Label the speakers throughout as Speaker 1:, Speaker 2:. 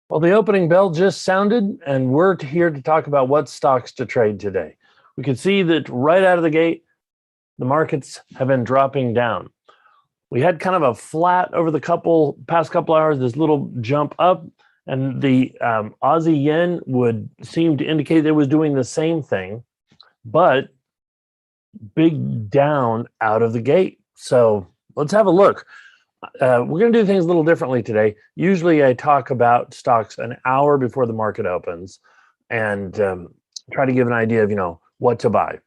Speaker 1: Well, the opening bell just sounded, and we're here to talk about what stocks to trade today. We can see that right out of the gate, the markets have been dropping down. We had kind of a flat over the past couple hours, this little jump up, and the Aussie yen would seem to indicate that it was doing the same thing, but big down out of the gate. So let's have a look. We're going to do things a little differently today. Usually, I talk about stocks an hour before the market opens and try to give an idea of what to buy.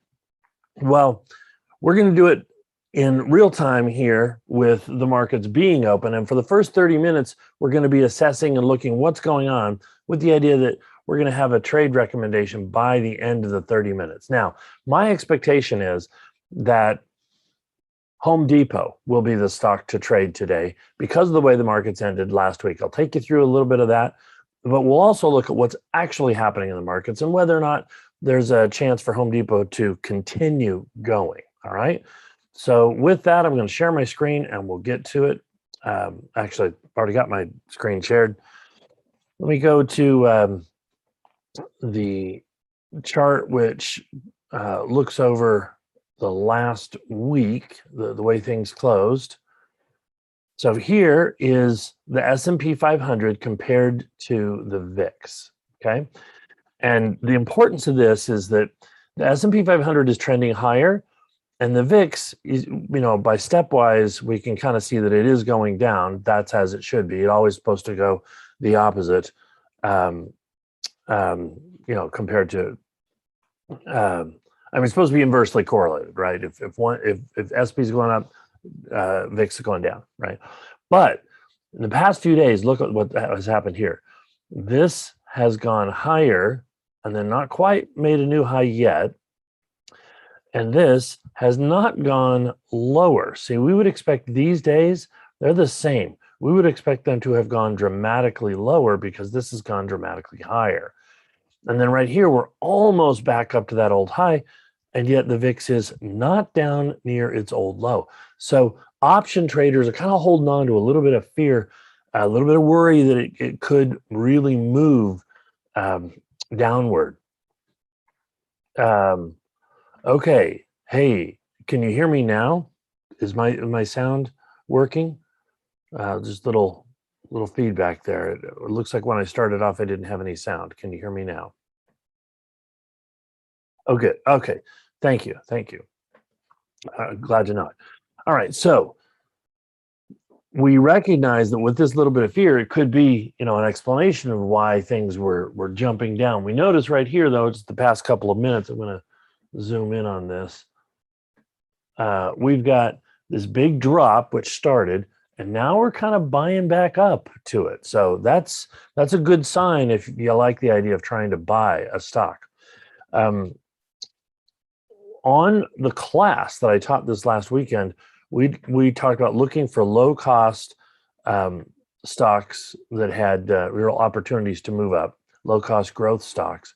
Speaker 1: Well, we're going to do it in real time here with the markets being open. And for the first 30 minutes, we're going to be assessing and looking what's going on with the idea that we're going to have a trade recommendation by the end of the 30 minutes. Now, my expectation is that Home Depot will be the stock to trade today because of the way the markets ended last week. I'll take you through a little bit of that, but we'll also look at what's actually happening in the markets and whether or not there's a chance for Home Depot to continue going. All right. So with that, I'm going to share my screen and we'll get to it. Actually, I've already got my screen shared. Let me go to the chart, which looks over the last week, the way things closed. So here is the S&P 500 compared to the VIX, okay? And the importance of this is that the S&P 500 is trending higher, and the VIX is, by stepwise, we can kind of see that it is going down. That's as it should be. It's always supposed to go the opposite, compared to it's supposed to be inversely correlated, right? If SP is going up, VIX is going down, right? But in the past few days, look at what has happened here. This has gone higher and then not quite made a new high yet. And this has not gone lower. See, we would expect these days, they're the same. We would expect them to have gone dramatically lower because this has gone dramatically higher. And then right here, we're almost back up to that old high, and yet the VIX is not down near its old low. So option traders are kind of holding on to a little bit of fear, a little bit of worry that it could really move downward. Okay, hey, can you hear me now? Is my sound working? Just little feedback there. It looks like when I started off, I didn't have any sound. Can you hear me now? Oh, good. Okay. Thank you. Glad to know it. All right. So we recognize that with this little bit of fear, it could be, an explanation of why things were jumping down. We notice right here, though, just the past couple of minutes. I'm going to zoom in on this. We've got this big drop, which started, and now we're kind of buying back up to it. So that's a good sign if you like the idea of trying to buy a stock. On the class that I taught this last weekend, we talked about looking for low cost stocks that had real opportunities to move up, low cost growth stocks.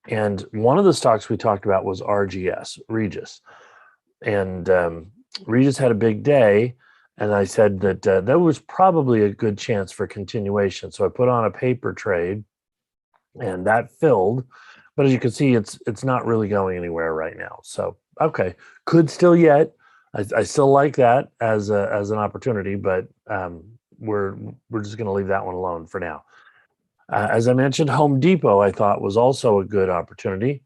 Speaker 1: And one of the stocks we talked about was Regis. And Regis had a big day. And I said that there was probably a good chance for continuation. So I put on a paper trade and that filled. But as you can see, it's not really going anywhere right now. So, okay, could still yet. I still like that as an opportunity, but we're just going to leave that one alone for now. As I mentioned, Home Depot I thought was also a good opportunity.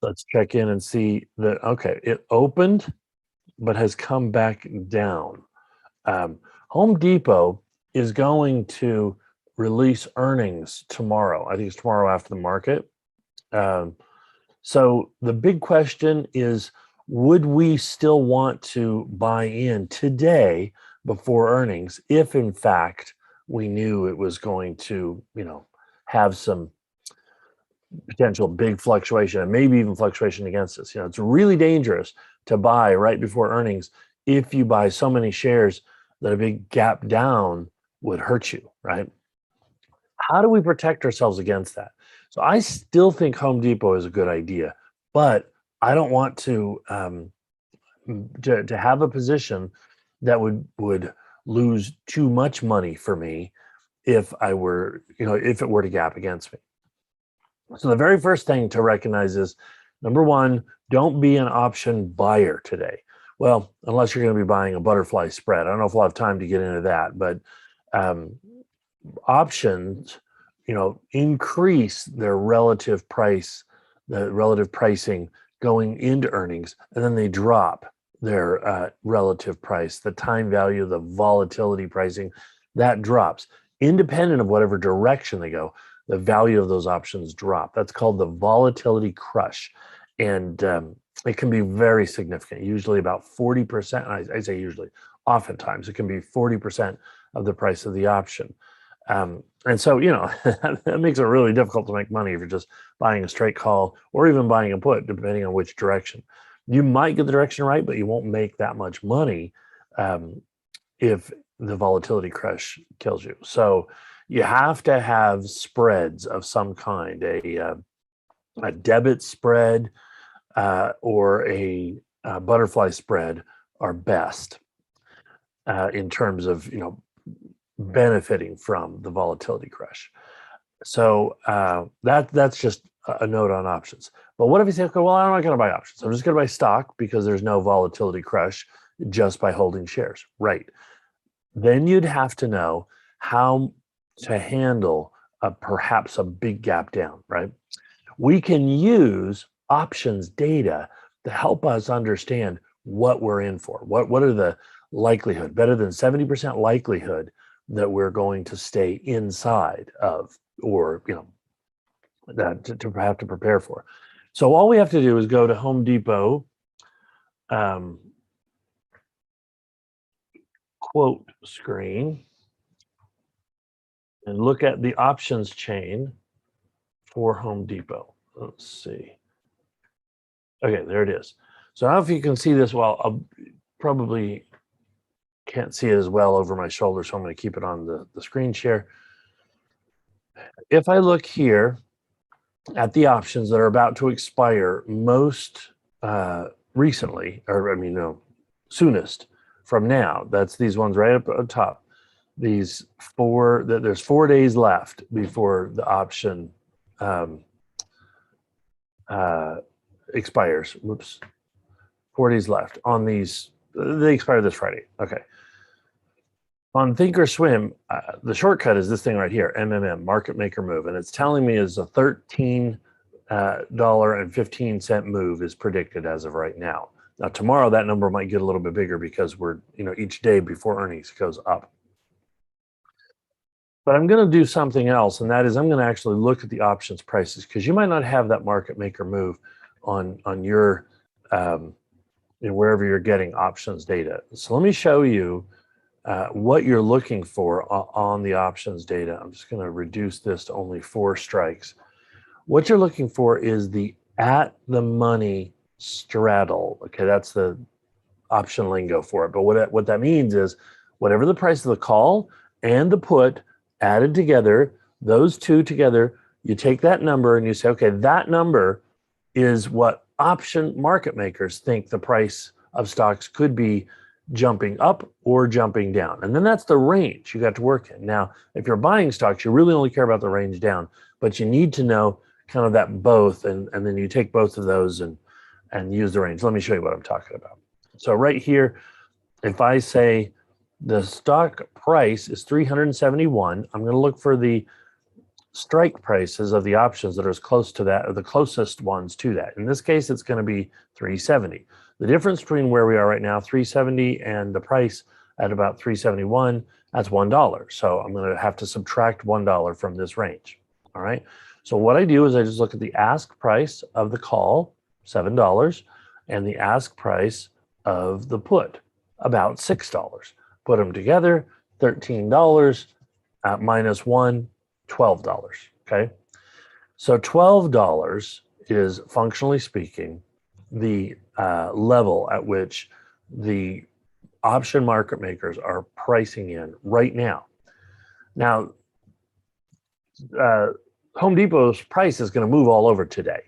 Speaker 1: Let's check in and see that. Okay, it opened, but has come back down. Home Depot is going to release earnings tomorrow. I think it's tomorrow after the market. So the big question is, would we still want to buy in today before earnings if in fact we knew it was going to, have some potential big fluctuation and maybe even fluctuation against us? It's really dangerous to buy right before earnings if you buy so many shares that a big gap down would hurt you, right? How do we protect ourselves against that? So I still think Home Depot is a good idea, but I don't want to have a position that would lose too much money for me if I were, if it were to gap against me. So the very first thing to recognize is, number one, don't be an option buyer today. Well, unless you're going to be buying a butterfly spread. I don't know if we'll have time to get into that, but options, increase their relative price, the relative pricing going into earnings, and then they drop their relative price, the time value, the volatility pricing, that drops. Independent of whatever direction they go, the value of those options drop. That's called the volatility crush. And it can be very significant, usually about 40%. I say usually, oftentimes it can be 40% of the price of the option. And so, that makes it really difficult to make money if you're just buying a straight call or even buying a put, depending on which direction. You might get the direction right, but you won't make that much money if the volatility crush kills you. So you have to have spreads of some kind, a debit spread or a butterfly spread are best in terms of, benefiting from the volatility crush. So that's just a note on options. But what if you say, okay, well, I'm not going to buy options. I'm just going to buy stock because there's no volatility crush just by holding shares. Right. Then you'd have to know how to handle perhaps a big gap down, right? We can use options data to help us understand what we're in for. What are the likelihood, better than 70% likelihood that we're going to stay inside of, or that to have to prepare for. So all we have to do is go to Home Depot quote screen and look at the options chain for Home Depot. Let's see. Okay, there it is. So I don't know if you can see this well. I'll probably can't see it as well over my shoulder, so I'm going to keep it on the screen share. If I look here at the options that are about to expire most recently, or soonest from now, that's these ones right up at top. These there's 4 days left before the option expires. Whoops. 4 days left on these. They expire this Friday. Okay. On Thinkorswim, the shortcut is this thing right here, MMM, market maker move, and it's telling me is a $13.15 move is predicted as of right now. Now tomorrow that number might get a little bit bigger because we're each day before earnings goes up. But I'm going to do something else, and that is I'm going to actually look at the options prices, because you might not have that market maker move on your wherever you're getting options data. So let me show you what you're looking for on the options data. I'm just going to reduce this to only 4 strikes. What you're looking for is the at the money straddle. Okay, that's the option lingo for it. But what that means is whatever the price of the call and the put added together, those two together, you take that number and you say, okay, that number is what option market makers think the price of stocks could be jumping up or jumping down. And then that's the range you got to work in. Now, if you're buying stocks, you really only care about the range down, but you need to know kind of that both, and then you take both of those and use the range. Let me show you what I'm talking about. So right here, if I say the stock price is 371, I'm going to look for the strike prices of the options that are as close to that, or the closest ones to that. In this case, it's going to be 370. The difference between where we are right now, 370, and the price at about 371, that's $1. So I'm going to have to subtract $1 from this range. All right. So what I do is I just look at the ask price of the call, $7, and the ask price of the put, about $6. Put them together, $13 minus 1, $12. Okay. So $12 is, functionally speaking, the level at which the option market makers are pricing in right now. Now, Home Depot's price is going to move all over today.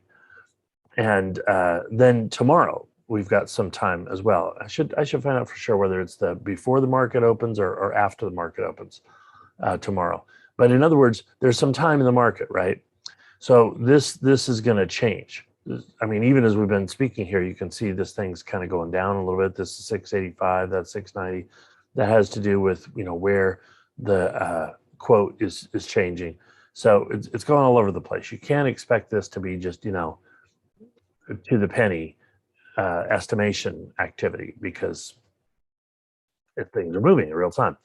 Speaker 1: And then tomorrow, we've got some time as well. I should find out for sure whether it's before the market opens or after the market opens tomorrow. But in other words, there's some time in the market, right? So this is going to change. I mean, even as we've been speaking here, you can see this thing's kind of going down a little bit. This is 685, that's 690. That has to do with where the quote is changing. So it's going all over the place. You can't expect this to be just to the penny estimation activity, because if things are moving in real time.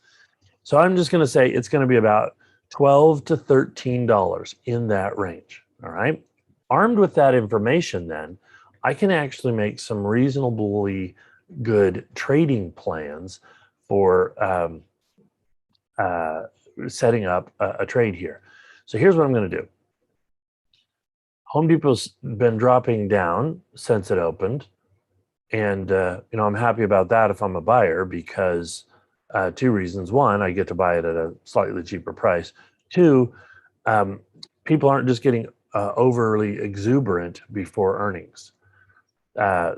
Speaker 1: So I'm just going to say it's going to be about $12 to $13 in that range. All right. Armed with that information, then I can actually make some reasonably good trading plans for setting up a trade here. So here's what I'm going to do. Home Depot's been dropping down since it opened. And, I'm happy about that if I'm a buyer, because two reasons. One, I get to buy it at a slightly cheaper price. Two, people aren't just getting overly exuberant before earnings.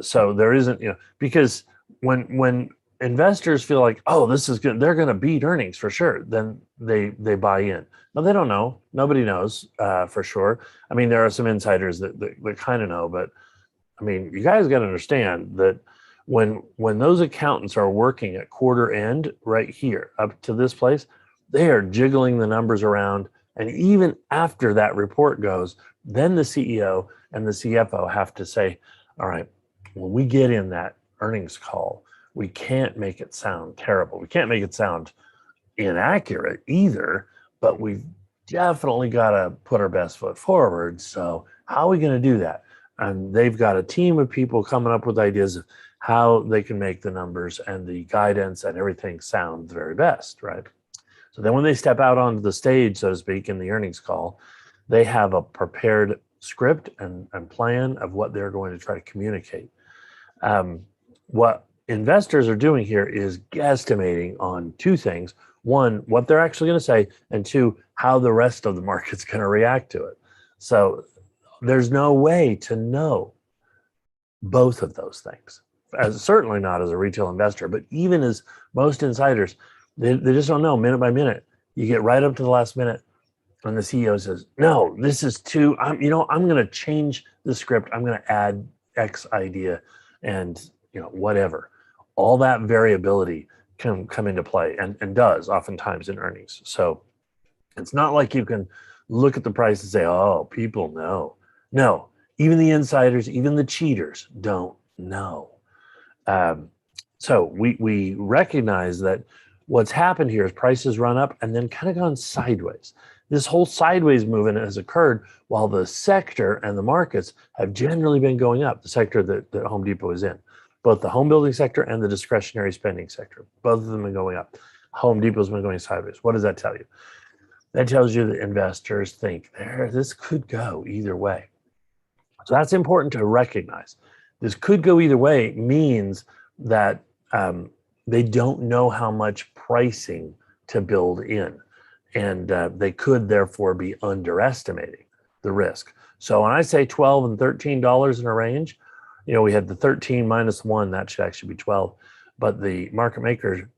Speaker 1: So there isn't, because when investors feel like, oh, this is good, they're going to beat earnings for sure, then they buy in. No, they don't know. Nobody knows for sure. I mean, there are some insiders that kind of know, but I mean, you guys got to understand that when those accountants are working at quarter end right here up to this place, they are jiggling the numbers around. And even after that report goes, then the CEO and the CFO have to say, all right, when we get in that earnings call, we can't make it sound terrible. We can't make it sound inaccurate either, but we've definitely got to put our best foot forward. So how are we going to do that? And they've got a team of people coming up with ideas of how they can make the numbers and the guidance and everything sound the very best, right? So then when they step out onto the stage, so to speak, in the earnings call, they have a prepared script and plan of what they're going to try to communicate. What investors are doing here is guesstimating on two things. One, what they're actually going to say, and two, how the rest of the market's going to react to it. So there's no way to know both of those things, certainly not as a retail investor, but even as most insiders, they just don't know minute by minute. You get right up to the last minute and the CEO says, no, this is too, I'm going to change the script. I'm going to add X idea and, whatever. All that variability can come into play and does oftentimes in earnings. So it's not like you can look at the price and say, oh, people know. No, even the insiders, even the cheaters don't know. So we recognize that what's happened here is prices run up and then kind of gone sideways. This whole sideways movement has occurred while the sector and the markets have generally been going up, the sector that Home Depot is in. Both the home building sector and the discretionary spending sector, both of them have been going up. Home Depot's been going sideways. What does that tell you? That tells you that investors think this could go either way. So that's important to recognize. This could go either way means that they don't know how much pricing to build in. And they could therefore be underestimating the risk. So when I say $12 and $13 in a range, we had the 13 minus 1, that should actually be 12. But the market maker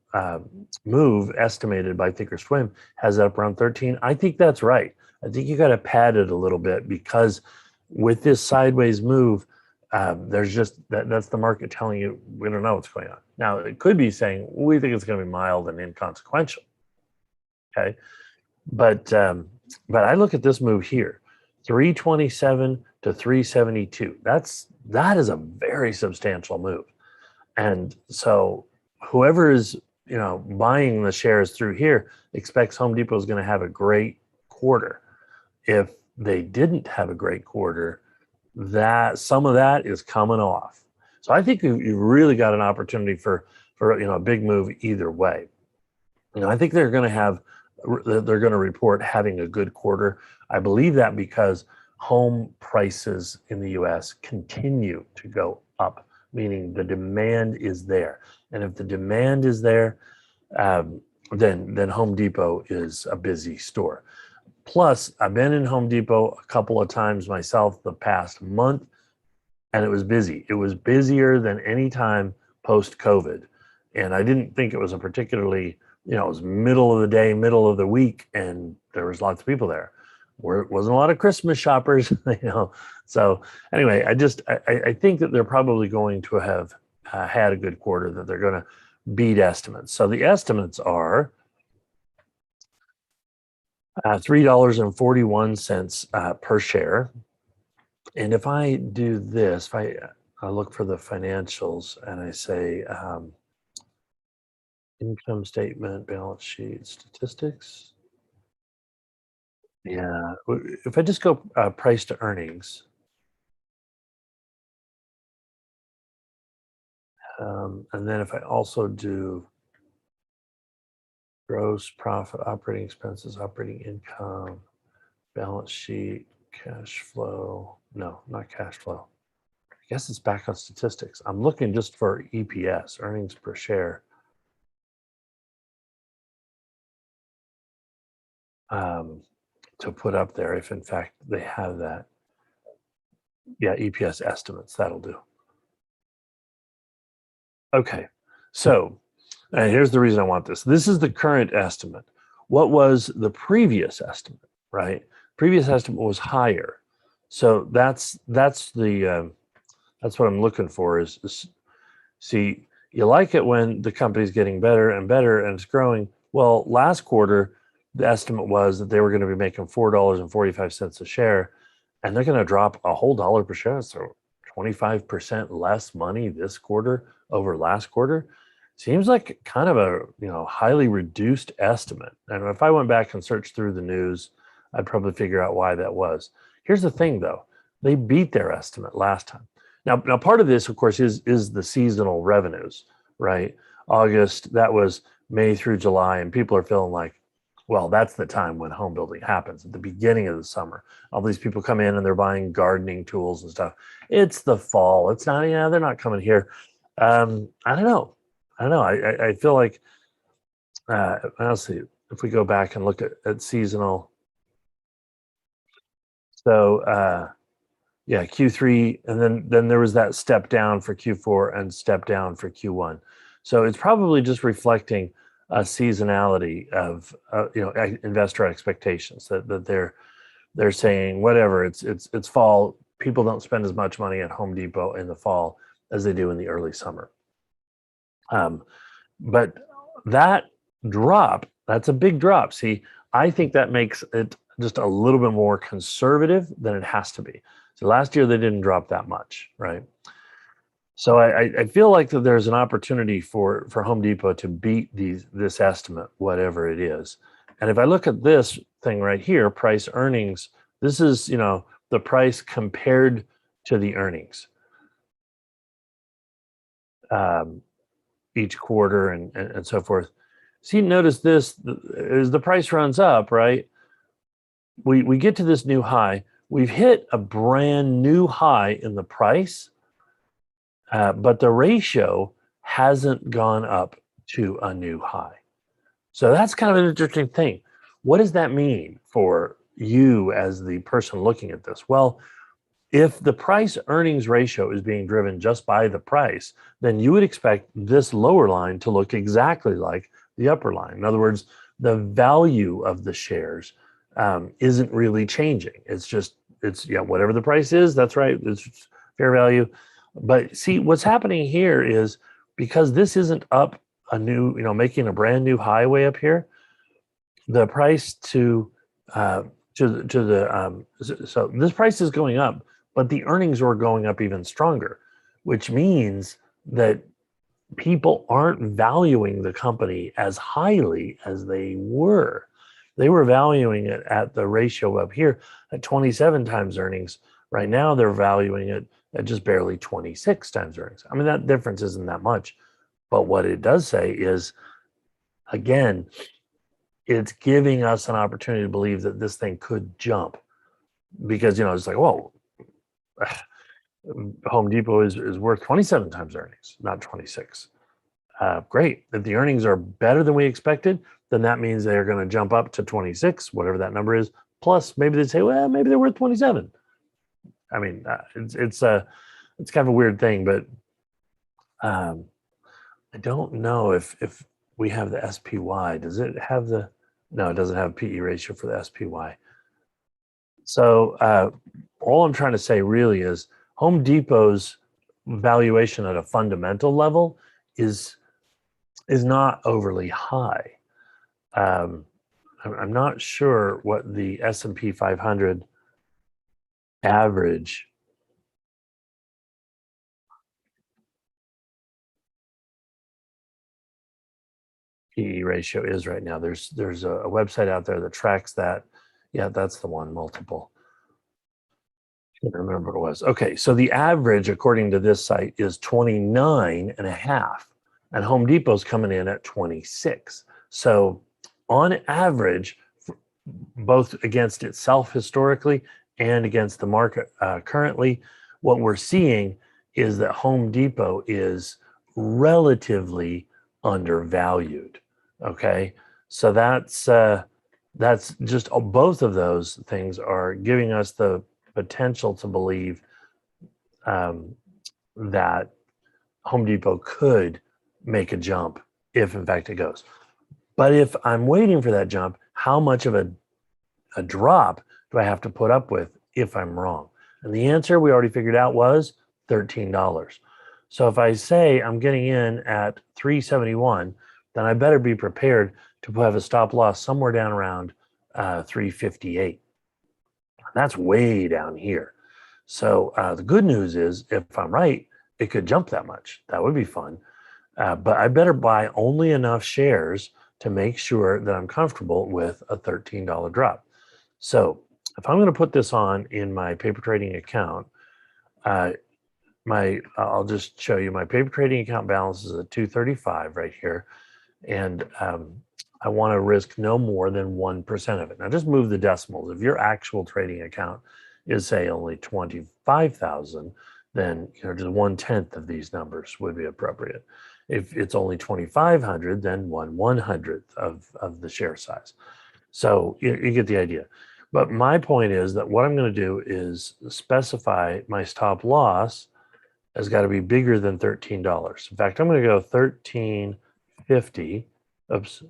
Speaker 1: move estimated by Thinkorswim has it up around 13. I think that's right. I think you got to pad it a little bit, because with this sideways move, there's just that's the market telling you we don't know what's going on. Now, it could be saying we think it's going to be mild and inconsequential. Okay, but I look at this move here, 327 to 372. That is a very substantial move, and so whoever is buying the shares through here expects Home Depot is going to have a great quarter. If they didn't have a great quarter, that some of that is coming off. So I think you've really got an opportunity for a big move either way. I think they're going to report having a good quarter. I believe that because home prices in the US continue to go up, meaning the demand is there. And if the demand is there, then Home Depot is a busy store. Plus, I've been in Home Depot a couple of times myself the past month, and it was busy. It was busier than any time post-COVID. And I didn't think it was a particularly it was middle of the day, middle of the week, and there was lots of people there. Where it wasn't a lot of Christmas shoppers, So anyway, I think that they're probably going to have had a good quarter, that they're going to beat estimates. So the estimates are $3.41 per share. And if I do this, if I look for the financials and I say income statement, balance sheet, statistics. Yeah, if I just go price to earnings, and then if I also do gross profit, operating expenses, operating income, balance sheet, cash flow. No, not cash flow. I guess it's back on statistics. I'm looking just for EPS, earnings per share. To put up there, if in fact they have that. Yeah, EPS estimates, that'll do. Okay, so here's the reason I want this. This is the current estimate. What was the previous estimate, right? Previous estimate was higher. So that's what I'm looking for is see, you like it when the company's getting better and better and it's growing. Well, last quarter, the estimate was that they were going to be making $4.45 a share, and they're going to drop a whole dollar per share. So 25% less money this quarter over last quarter. Seems like kind of a highly reduced estimate. And if I went back and searched through the news, I'd probably figure out why that was. Here's the thing, though. They beat their estimate last time. Now part of this, of course, is the seasonal revenues, right? August, that was May through July, and people are feeling like, well, that's the time when home building happens, at the beginning of the summer. All these people come in and they're buying gardening tools and stuff. It's the fall. It's not, they're not coming here. I don't know. I feel like, let's see, if we go back and look at seasonal. So, yeah, Q3, and then there was that step down for Q4 and step down for Q1. So it's probably just reflecting a seasonality of investor expectations that they're saying whatever it's fall. People don't spend as much money at Home Depot in the fall as they do in the early summer. But that drop, that's a big drop. See, I think that makes it just a little bit more conservative than it has to be. So last year they didn't drop that much, right? So I feel like that there's an opportunity for Home Depot to beat this estimate, whatever it is. And if I look at this thing right here, price earnings, this is the price compared to the earnings each quarter and so forth. See, notice this as the price runs up, right? We get to this new high. We've hit a brand new high in the price. But the ratio hasn't gone up to a new high. So that's kind of an interesting thing. What does that mean for you as the person looking at this? Well, if the price earnings ratio is being driven just by the price, then you would expect this lower line to look exactly like the upper line. In other words, the value of the shares isn't really changing. It's whatever the price is, that's right. It's fair value. But see, what's happening here is because this isn't up making a brand new highway up here, the price so this price is going up, but the earnings are going up even stronger, which means that people aren't valuing the company as highly as they were. They were valuing it at the ratio up here at 27 times earnings. Right now, they're valuing it at just barely 26 times earnings. I mean, that difference isn't that much. But what it does say is, again, it's giving us an opportunity to believe that this thing could jump. Because, it's like, whoa, Home Depot is worth 27 times earnings, not 26. Great. If the earnings are better than we expected, then that means they're going to jump up to 26, whatever that number is. Plus, maybe they say, well, maybe they're worth 27. I mean, it's kind of a weird thing, but I don't know if we have the SPY. Does it have the, no, it doesn't have PE ratio for the SPY. So all I'm trying to say really is Home Depot's valuation at a fundamental level is not overly high. I'm not sure what the S&P 500 average PE ratio is right now. There's a website out there that tracks that. Yeah, that's the one, multiple. I can't remember what it was. Okay, so the average, according to this site, is 29 and a half. And Home Depot's coming in at 26. So on average, both against itself historically and against the market currently, what we're seeing is that Home Depot is relatively undervalued. Okay, so that's just both of those things are giving us the potential to believe that Home Depot could make a jump if in fact it goes. But if I'm waiting for that jump, how much of a drop do I have to put up with if I'm wrong? And the answer we already figured out was $13. So if I say I'm getting in at 371, then I better be prepared to have a stop loss somewhere down around 358. That's way down here. So the good news is if I'm right, it could jump that much. That would be fun. But I better buy only enough shares to make sure that I'm comfortable with a $13 drop. So if I'm going to put this on in my paper trading account, I'll just show you my paper trading account balance is at 235 right here. And I want to risk no more than 1% of it. Now just move the decimals. If your actual trading account is say only 25,000, then just 1/10 of these numbers would be appropriate. If it's only 2,500, then 1/100th of the share size. So you get the idea. But my point is that what I'm going to do is specify my stop loss has got to be bigger than $13. In fact, I'm going to go 1350. Oops.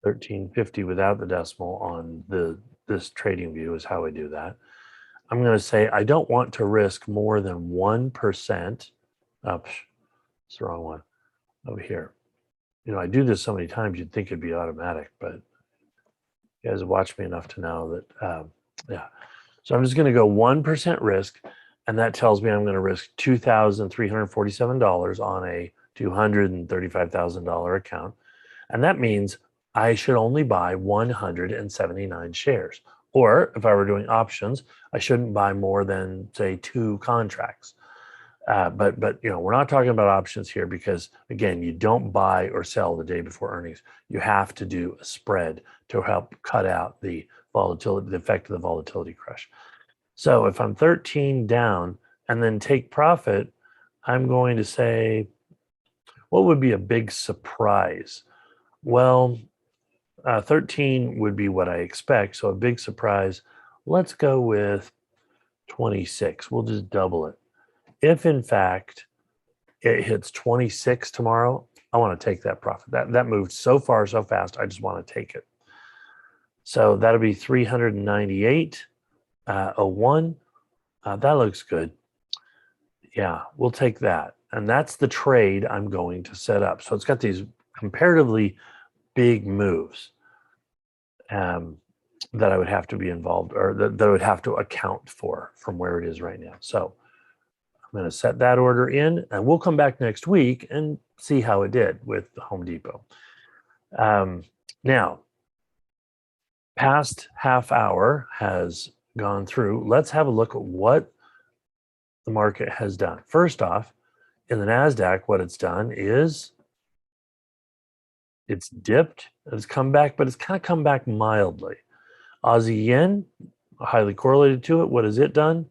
Speaker 1: 1350 without the decimal on this trading view is how I do that. I'm going to say I don't want to risk more than 1%. Oops, it's the wrong one. Over here. I do this so many times you'd think it'd be automatic, but you guys have watched me enough to know that, yeah. So I'm just going to go 1% risk, and that tells me I'm going to risk $2,347 on a $235,000 account. And that means I should only buy 179 shares. Or if I were doing options, I shouldn't buy more than, say, 2 contracts. But we're not talking about options here because, again, you don't buy or sell the day before earnings. You have to do a spread to help cut out the volatility, the effect of the volatility crush. So if I'm 13 down and then take profit, I'm going to say, what would be a big surprise? Well, 13 would be what I expect. So a big surprise, let's go with 26. We'll just double it. If in fact it hits 26 tomorrow, I want to take that profit. That moved so far, so fast. I just want to take it. So that'll be 398.01. That looks good. Yeah, we'll take that. And that's the trade I'm going to set up. So it's got these comparatively big moves that I would have to be involved, or that I would have to account for from where it is right now. So I'm going to set that order in, and we'll come back next week and see how it did with Home Depot. Now, past half hour has gone through. Let's have a look at what the market has done. First off, in the NASDAQ, what it's done is it's dipped, it's come back, but it's kind of come back mildly. Aussie yen, highly correlated to it. What has it done?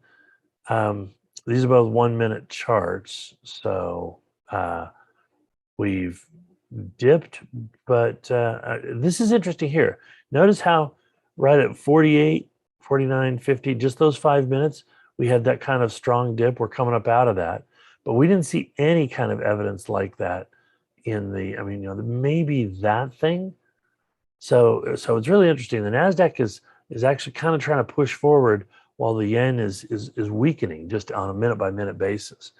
Speaker 1: These are both 1-minute charts. So we've dipped, but this is interesting here. Notice how right at 48, 49, 50, just those 5 minutes, we had that kind of strong dip. We're coming up out of that, but we didn't see any kind of evidence like that in the, I mean, maybe that thing. So it's really interesting. The Nasdaq is actually kind of trying to push forward while the yen is weakening just on a minute by minute basis.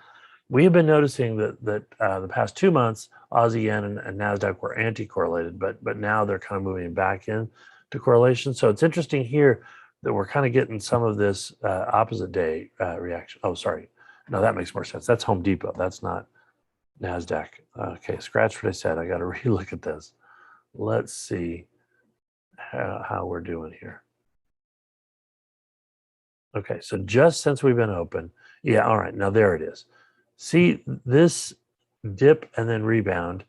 Speaker 1: We have been noticing that the past 2 months, Aussie yen and Nasdaq were anti-correlated, but now they're kind of moving back in to correlation. So it's interesting here that we're kind of getting some of this opposite day reaction. Oh, sorry, no, that makes more sense. That's Home Depot. That's not Nasdaq. Okay, scratch what I said. I got to relook at this. Let's see how we're doing here. Okay, so just since we've been open, yeah, all right, now there it is. See this dip and then rebound,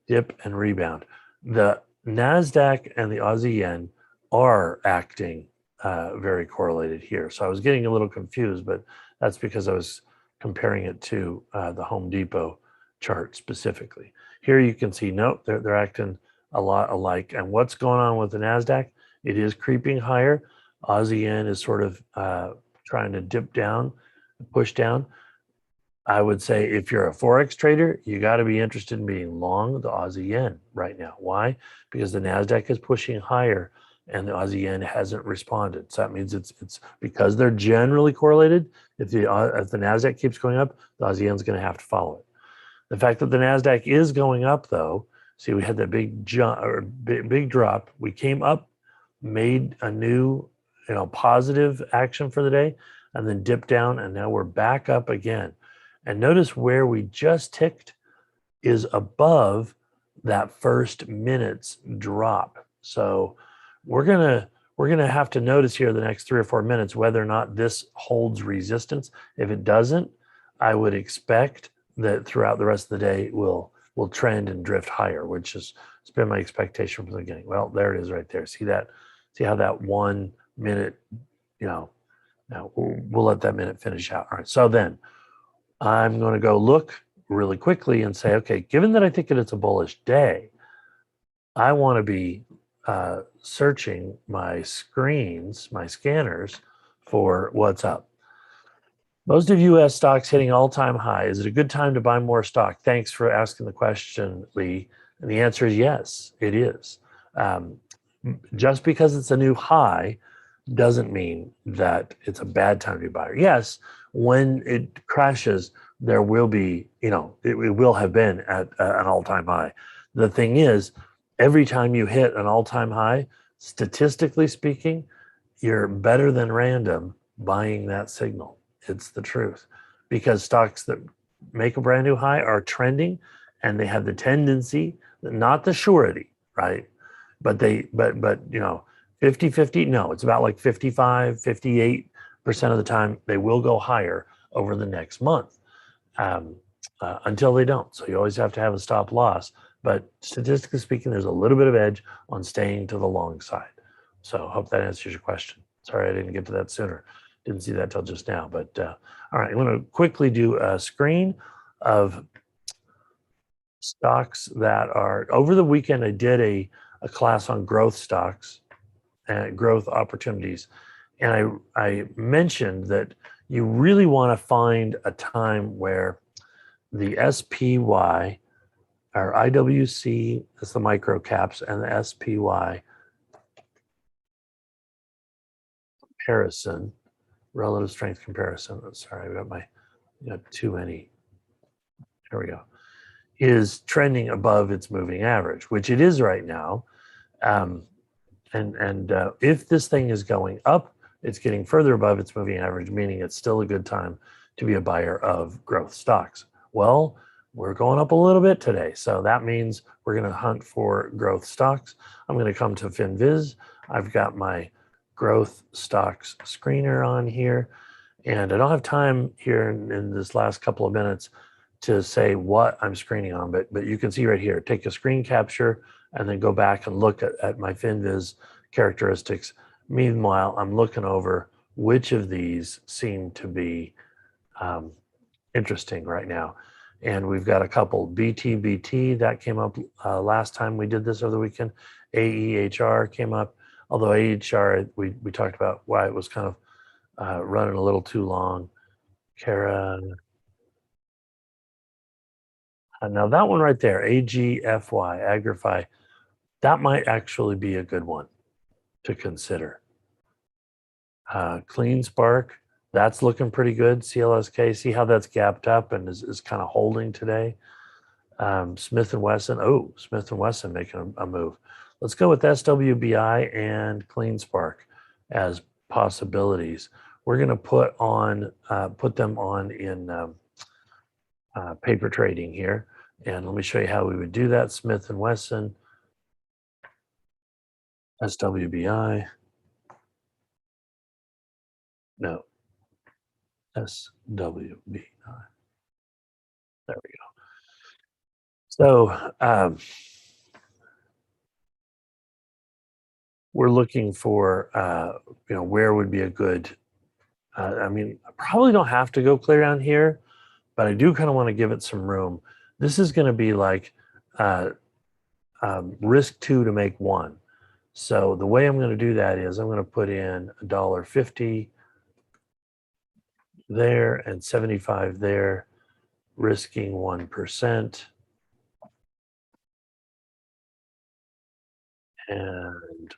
Speaker 1: dip and rebound. The NASDAQ and the Aussie yen are acting very correlated here. So I was getting a little confused, but that's because I was comparing it to the Home Depot chart specifically. Here you can see, nope, they're acting a lot alike. And what's going on with the NASDAQ? It is creeping higher. Aussie yen is sort of trying to dip down, push down. I would say if you're a Forex trader, you got to be interested in being long the Aussie yen right now. Why? Because the NASDAQ is pushing higher and the Aussie yen hasn't responded. So that means it's because they're generally correlated. If the NASDAQ keeps going up, the Aussie yen is going to have to follow it. The fact that the NASDAQ is going up though, see we had that big jump or big drop. We came up, made a new positive action for the day, and then dipped down, and now we're back up again. And notice where we just ticked is above that first minute's drop. So we're gonna have to notice here the next 3 or 4 minutes whether or not this holds resistance. If it doesn't, I would expect that throughout the rest of the day will trend and drift higher, which has been my expectation from the beginning. Well, there it is right there. See that? See how that 1 minute, now we'll let that minute finish out. All right, so then I'm going to go look really quickly and say, okay, given that I think that it's a bullish day, I want to be searching my screens, my scanners for what's up. Most of U.S. stocks hitting all-time high. Is it a good time to buy more stock? Thanks for asking the question, Lee. And the answer is yes, it is. Just because it's a new high doesn't mean that it's a bad time to be a buyer. Yes, when it crashes, there will be, it will have been at an all-time high. The thing is, every time you hit an all-time high, statistically speaking, you're better than random buying that signal. It's the truth, because stocks that make a brand new high are trending, and they have the tendency, not the surety, right? But 50-50, no, it's about like 55, 58% of the time they will go higher over the next month until they don't. So you always have to have a stop loss. But statistically speaking, there's a little bit of edge on staying to the long side. So hope that answers your question. Sorry I didn't get to that sooner. Didn't see that till just now. But all right, I'm going to quickly do a screen of stocks that are, over the weekend, I did a class on growth stocks and growth opportunities. And I mentioned that you really want to find a time where the SPY or IWC, that's the micro caps, and the SPY comparison, relative strength comparison. Sorry, I got too many. Here we go. Is trending above its moving average, which it is right now. And if this thing is going up, it's getting further above its moving average, meaning it's still a good time to be a buyer of growth stocks. Well, we're going up a little bit today, so that means we're going to hunt for growth stocks. I'm going to come to FinViz. I've got my growth stocks screener on here, and I don't have time here in this last couple of minutes to say what I'm screening on, but you can see right here, take a screen capture and then go back and look at my FinViz characteristics. Meanwhile, I'm looking over which of these seem to be interesting right now. And we've got a couple. BTBT, that came up last time we did this over the weekend. AEHR came up, although AEHR, we talked about why it was kind of running a little too long. Kara, Now that one right there, AGFY, Agrify, that might actually be a good one to consider. Clean Spark, that's looking pretty good. CLSK, see how that's gapped up and is kind of holding today. Smith & Wesson, oh, Smith & Wesson making a move. Let's go with SWBI and Clean Spark as possibilities. We're going to put them on in paper trading here. And let me show you how we would do that. Smith & Wesson, SWBI. No, SWBI. There we go. So we're looking for, where would be a good, I mean, I probably don't have to go clear down here, but I do kind of want to give it some room. This is going to be like risk 2 to make 1. So the way I'm going to do that is I'm going to put in $1.50 there and 75 there, risking 1%. And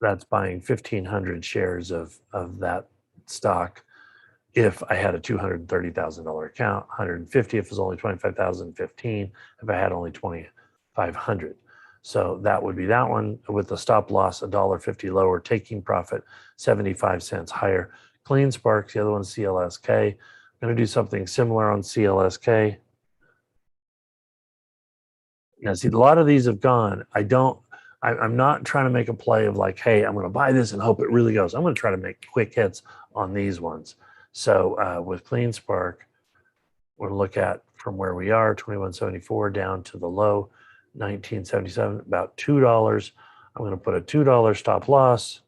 Speaker 1: that's buying 1,500 shares of that stock. If I had a $230,000 account, 150 if it was only 25,000, 15 if I had only 2,500. So that would be that one with the stop loss $1.50 lower, taking profit 75 cents higher. Clean Sparks, the other one CLSK. I'm going to do something similar on CLSK. Now, see, a lot of these have gone. I'm not trying to make a play of like, hey, I'm going to buy this and hope it really goes. I'm going to try to make quick hits on these ones. So with Clean Spark, we'll look at from where we are, 21.74 down to the low, 19.77, about $2. I'm going to put a $2 stop loss.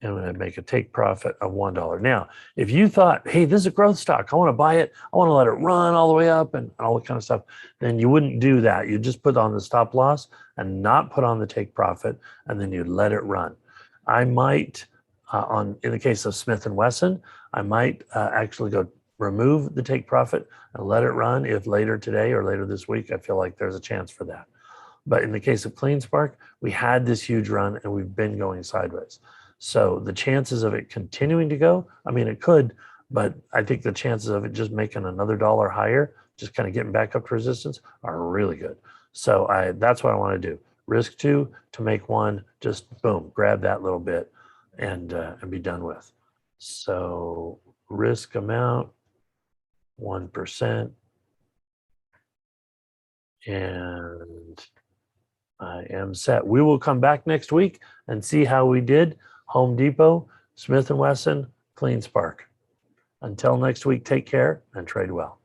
Speaker 1: And I'm going to make a take profit of $1. Now, if you thought, hey, this is a growth stock, I want to buy it, I want to let it run all the way up and all that kind of stuff, then you wouldn't do that. You'd just put on the stop loss and not put on the take profit, and then you'd let it run. I might, in the case of Smith & Wesson, I might actually go remove the take profit and let it run if later today or later this week, I feel like there's a chance for that. But in the case of Clean Spark, we had this huge run and we've been going sideways. So the chances of it continuing to go, I mean, it could, but I think the chances of it just making another dollar higher, just kind of getting back up to resistance, are really good. So that's what I want to do. Risk 2 to make 1, just boom, grab that little bit and be done with. So risk amount, 1%. And I am set. We will come back next week and see how we did. Home Depot, Smith & Wesson, Clean Spark. Until next week, take care and trade well.